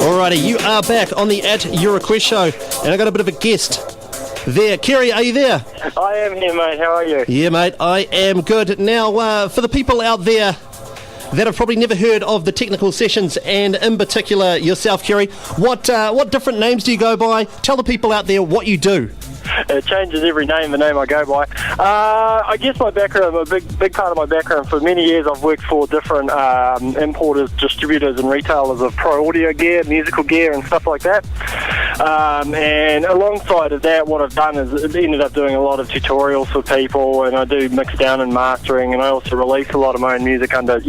Alrighty, you are back on the At Your Request show, and I got a bit of a guest there. Kerry, are you there? I am here, mate. How are you? Yeah, mate, I am good. Now, for the people out there that have probably never heard of the Technical Sessions, and in particular yourself, Kerry, what different names do you go by? Tell the people out there what you do. It changes every name, the name I go by. I guess my background, a big part of my background, for many years I've worked for different importers, distributors and retailers of pro audio gear, musical gear and stuff like that. And alongside of that, what I've done is ended up doing a lot of tutorials for people, and I do mix down and mastering, and I also release a lot of my own music under,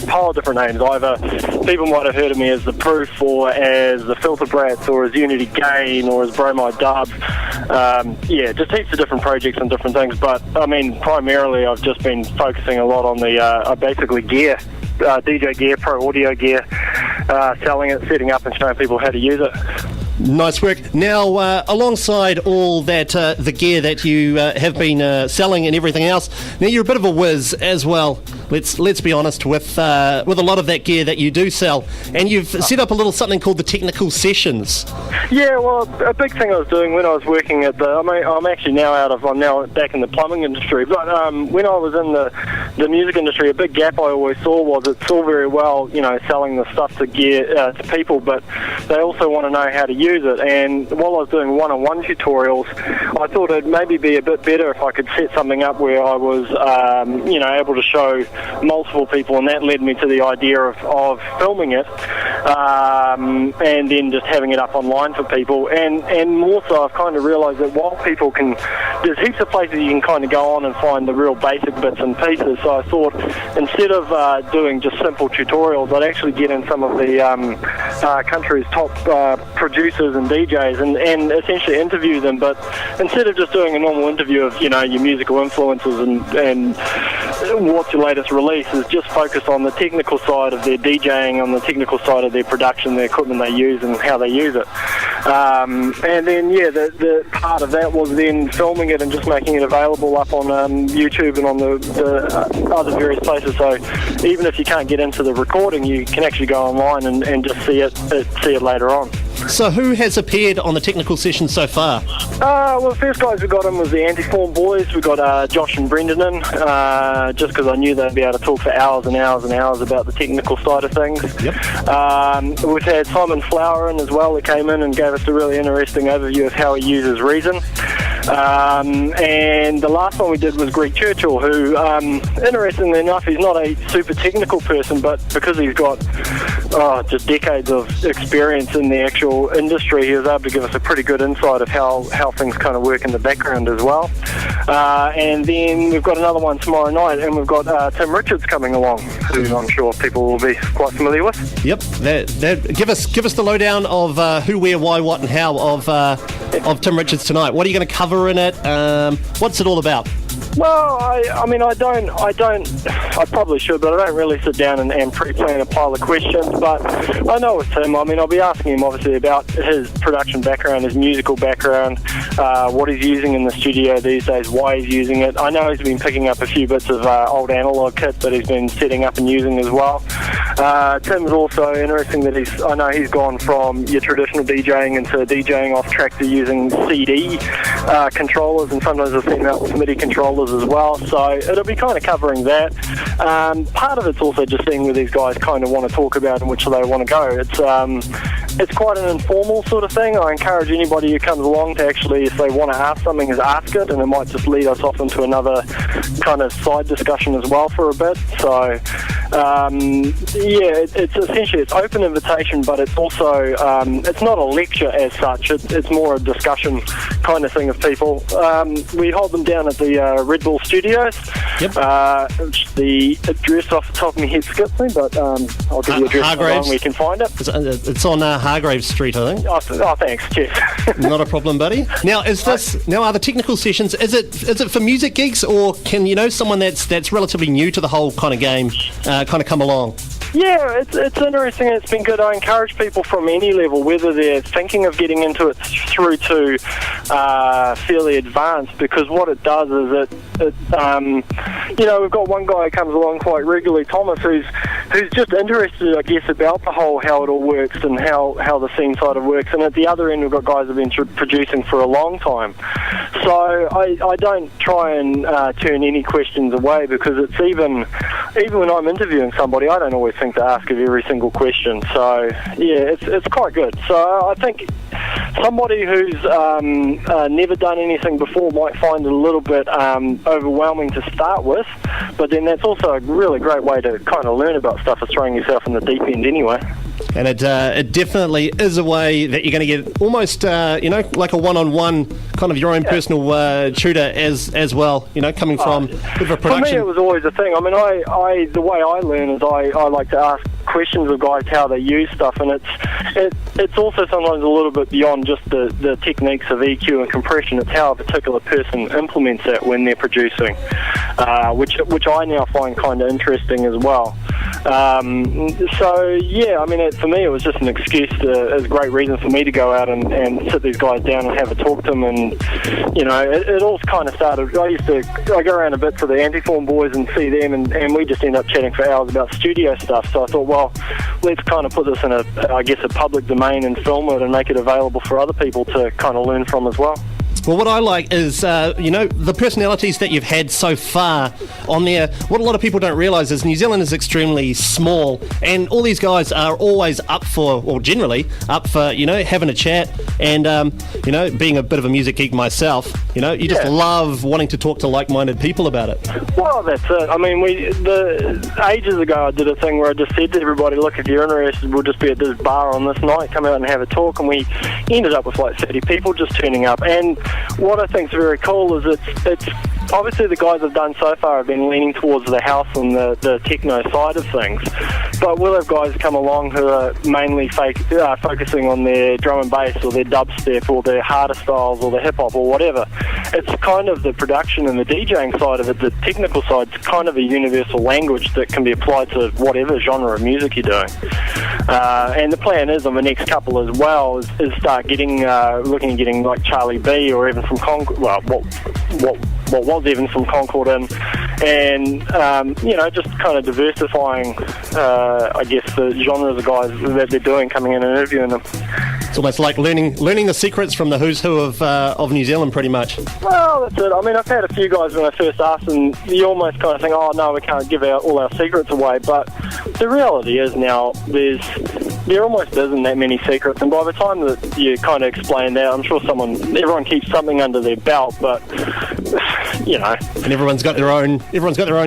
pile of different names. Either people might have heard of me as The Proof, or as The Filter Brats, or as Unity Gain, or as Bromide Dub. Just heaps of different projects and different things, but I mean, primarily I've just been focusing a lot on the basically gear, DJ gear, pro audio gear, selling it, setting up and showing people how to use it. Nice work. Now, alongside all that, the gear that you have been selling and everything else, now you're a bit of a whiz as well. Let's be honest with a lot of that gear that you do sell, and you've set up a little something called the Technical Sessions. Yeah, well, a big thing I was doing when I was working at I'm now back in the plumbing industry, but when I was in the music industry, a big gap I always saw was it's all very well, selling the stuff to gear to people, but they also want to know how to use it. And while I was doing one-on-one tutorials, I thought it'd maybe be a bit better if I could set something up where I was, able to show multiple people, and that led me to the idea of filming it, and then just having it up online for people. And more so, I've kind of realised that while people there's heaps of places you can kind of go on and find the real basic bits and pieces. So I thought instead of doing just simple tutorials, I'd actually get in some of the country's top producers and DJs and essentially interview them. But instead of just doing a normal interview of your musical influences and what's your latest release, is just focus on the technical side of their DJing, on the technical side of their production, the equipment they use and how they use it. And then the part of that was then filming it and just making it available up on YouTube and on the other various places. So even if you can't get into the recording, you can actually go online and just see it later on. So who has appeared on the Technical Session so far? Well, the first guys we got in was the Antiform boys. We got Josh and Brendan in, just because I knew they'd be able to talk for hours and hours and hours about the technical side of things. Yep. We've had Simon Flower in as well, that came in and gave us a really interesting overview of how he uses Reason. And the last one we did was Greg Churchill, who, interestingly enough, he's not a super technical person, but because he's got just decades of experience in the actual industry, he was able to give us a pretty good insight of how things kind of work in the background as well. And then we've got another one tomorrow night, and we've got Tim Richards coming along, who I'm sure people will be quite familiar with. Yep. Give us the lowdown of who, where, why, what, and how of Tim Richards tonight. What are you going to cover in it? What's it all about? Well, I probably should, but I don't really sit down and pre-plan a pile of questions. But I know with Tim, I'll be asking him obviously about his production background, his musical background, what he's using in the studio these days, why he's using it. I know he's been picking up a few bits of old analog kit that he's been setting up and using as well. Tim's also interesting that he's gone from your traditional DJing into DJing off track to using CD controllers, and sometimes I've seen that with MIDI controllers as well. So it'll be kind of covering that. Part of it's also just seeing where these guys kind of want to talk about and which they want to go. It's quite an informal sort of thing. I encourage anybody who comes along to actually, if they want to ask something, is ask it, and it might just lead us off into another kind of side discussion as well for a bit. So it's essentially, it's open invitation, but it's also it's not a lecture as such. It's more a discussion kind of thing of people. We hold them down at the Red Bull Studios. Yep. The address off the top of my head skips me, but I'll give you the address where you can find it. It's on Hargraves Street, I think. Oh, thanks. Cheers. Not a problem, buddy. Now, are the Technical Sessions, is it for music geeks, or can someone that's relatively new to the whole kind of game kind of come along? Yeah, it's interesting. It's been good. I encourage people from any level, whether they're thinking of getting into it through to fairly advanced, because what it does is we've got one guy who comes along quite regularly, Thomas, who's just interested, I guess, about the whole how it all works and how the scene side of works. And at the other end, we've got guys who've been producing for a long time. So I don't try and turn any questions away, because it's even when I'm interviewing somebody, I don't always think to ask of every single question. So yeah, it's quite good. So I think somebody who's never done anything before might find it a little bit overwhelming to start with, but then that's also a really great way to kind of learn about stuff, is throwing yourself in the deep end anyway. And it definitely is a way that you're going to get almost, like a one-on-one kind of your own personal tutor as well, coming from a bit of a production. For me, it was always a thing. I mean, the way I learn is I like to ask questions of guys how they use stuff, and it's also sometimes a little bit beyond just the techniques of EQ and compression. It's how a particular person implements it when they're producing, which I now find kind of interesting as well. So yeah, I mean, for me it was just an excuse, a great reason for me to go out and sit these guys down and have a talk to them. And it all kind of started. I go around a bit to the Antiform boys and see them, and we just end up chatting for hours about studio stuff. So I thought, well, let's kind of put this in a public domain and film it and make it available for other people to kind of learn from as well. Well, what I like is, the personalities that you've had so far on there. What a lot of people don't realise is New Zealand is extremely small, and all these guys are always generally up for, having a chat and, being a bit of a music geek myself, you just love wanting to talk to like-minded people about it. Well, that's it. I mean, ages ago I did a thing where I just said to everybody, look, if you're interested, we'll just be at this bar on this night, come out and have a talk, and we ended up with like 30 people just turning up. And what I think is very cool is it's obviously the guys have done so far have been leaning towards the house and the techno side of things, but we'll have guys come along who are mainly focusing on their drum and bass or their dubstep or their harder styles or the hip hop or whatever. It's kind of the production and the DJing side of it, the technical side, is kind of a universal language that can be applied to whatever genre of music you're doing. And the plan is on the next couple as well is start looking at getting like Charlie B or even from Concord, what was even from Concord and just kind of diversifying, the genres of guys that they're doing, coming in and interviewing them. It's almost like learning the secrets from the who's who of New Zealand, pretty much. Well, that's it. I mean, I've had a few guys when I first asked, and you almost kind of think, oh no, we can't give all our secrets away. But the reality is now there almost isn't that many secrets, and by the time that you kind of explain that, I'm sure everyone keeps something under their belt, but And everyone's got their own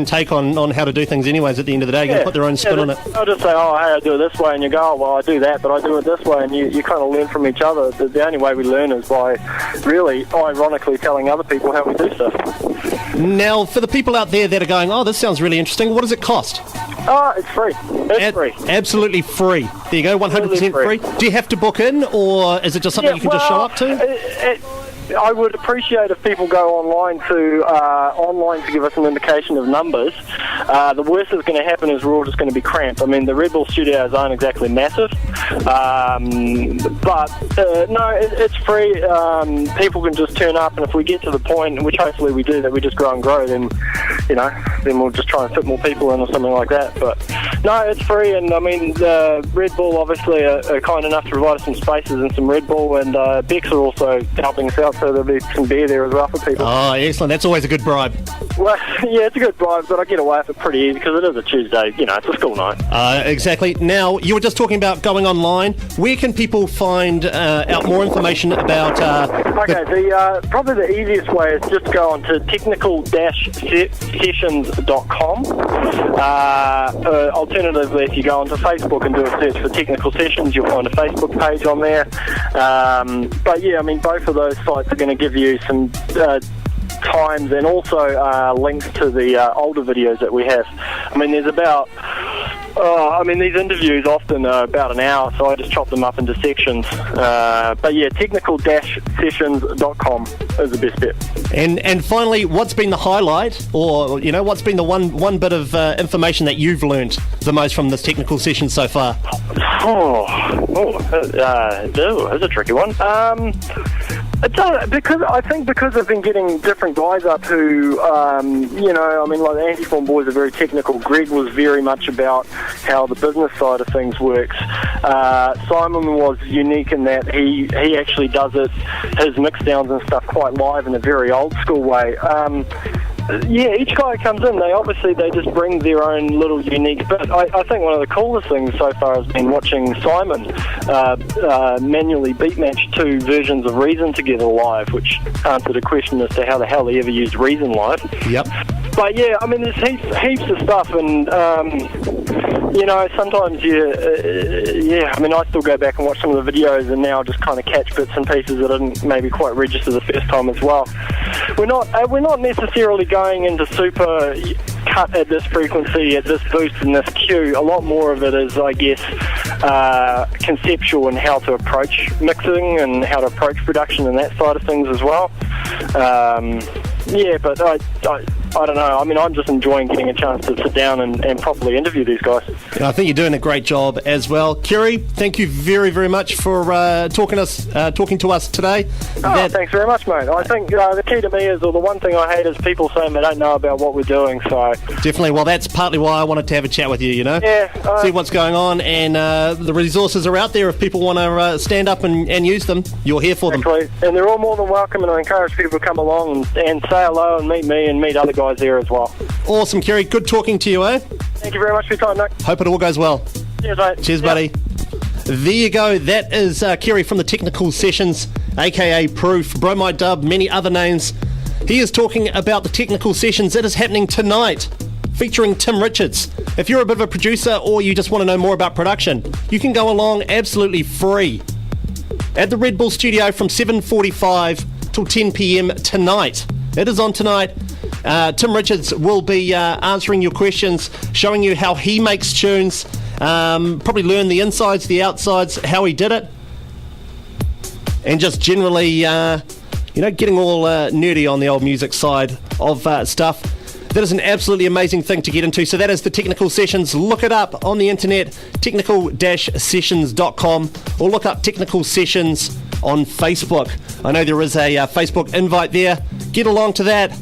take on how to do things anyways at the end of the day. You can put their own spin on it. I'll just say, oh, hey, I do it this way, and you go, oh, well, I do that, but I do it this way, and you kind of learn from each other. The only way we learn is by really, ironically, telling other people how we do stuff. Now, for the people out there that are going, oh, this sounds really interesting, what does it cost? Oh, it's free. It's free. Absolutely free. There you go, 100% free. Do you have to book in, or is it just something you can just show up to? I would appreciate if people go online to give us an indication of numbers. The worst that's going to happen is we're all just going to be cramped. I mean, the Red Bull studios aren't exactly massive, but it's free. People can just turn up, and if we get to the point, which hopefully we do, that we just grow and grow, then we'll just try and fit more people in or something like that. But no, it's free, and I mean, Red Bull obviously are kind enough to provide us some spaces and some Red Bull, and Bex are also helping us out, so there'll be some beer there as well for people. Oh, excellent. That's always a good bribe. Well, yeah, it's a good bribe, but I get away with it pretty easy because it is a Tuesday. It's a school night. Exactly. Now, you were just talking about going online. Where can people find out more information about... probably the easiest way is just go on to technical-sessions.com. Alternatively, if you go onto Facebook and do a search for Technical Sessions, you'll find a Facebook page on there. But yeah, I mean, both of those sites are going to give you some times and also links to the older videos that we have. I mean, there's about I mean, these interviews often are about an hour, so I just chop them up into sections. But yeah, technical-sessions.com is the best bet. And finally, what's been the highlight, or what's been the one bit of information that you've learned the most from this technical session so far? That's a tricky one. Because I've been getting different guys up who, like the Antiform boys are very technical. Greg was very much about how the business side of things works. Simon was unique in that he actually does his mix downs and stuff quite live in a very old school way. Each guy comes in, they just bring their own little unique bit. I think one of the coolest things so far has been watching Simon manually beat match 2 versions of Reason together live, which answered a question as to how the hell he ever used Reason live. Yep. But yeah, I mean, there's heaps of stuff, and sometimes I still go back and watch some of the videos, and now just kind of catch bits and pieces that I didn't maybe quite register the first time as well. We're not necessarily going into super cut at this frequency, at this boost and this cue. A lot more of it is, I guess, conceptual in how to approach mixing and how to approach production and that side of things as well. But I don't know. I mean, I'm just enjoying getting a chance to sit down and properly interview these guys. I think you're doing a great job as well. Kerry, thank you very, very much for talking to us today. Thanks very much, mate. I think the key to me is, or the one thing I hate is people saying they don't know about what we're doing. So definitely. Well, that's partly why I wanted to have a chat with you, Yeah. See what's going on, and the resources are out there if people want to stand up and use them. You're here for them. And they're all more than welcome, and I encourage people to come along and say hello and meet me and meet other guys there as well. Awesome, Kerry. Good talking to you, eh? Thank you very much for your time, Nick. Hope it all goes well. Cheers, mate. Cheers, buddy. There you go. That is Kerry from the Technical Sessions, aka Proof, Bromide Dub, many other names. He is talking about the Technical Sessions that is happening tonight, featuring Tim Richards. If you're a bit of a producer or you just want to know more about production, you can go along absolutely free at the Red Bull Studio from 7:45 till 10 p.m. tonight. It is on tonight. Tim Richards will be answering your questions, showing you how he makes tunes, probably learn the insides, the outsides, how he did it, and just generally, getting all nerdy on the old music side of stuff. That is an absolutely amazing thing to get into. So that is the Technical Sessions. Look it up on the internet, technical-sessions.com, or look up Technical Sessions on Facebook. I know there is a Facebook invite there. Get along to that.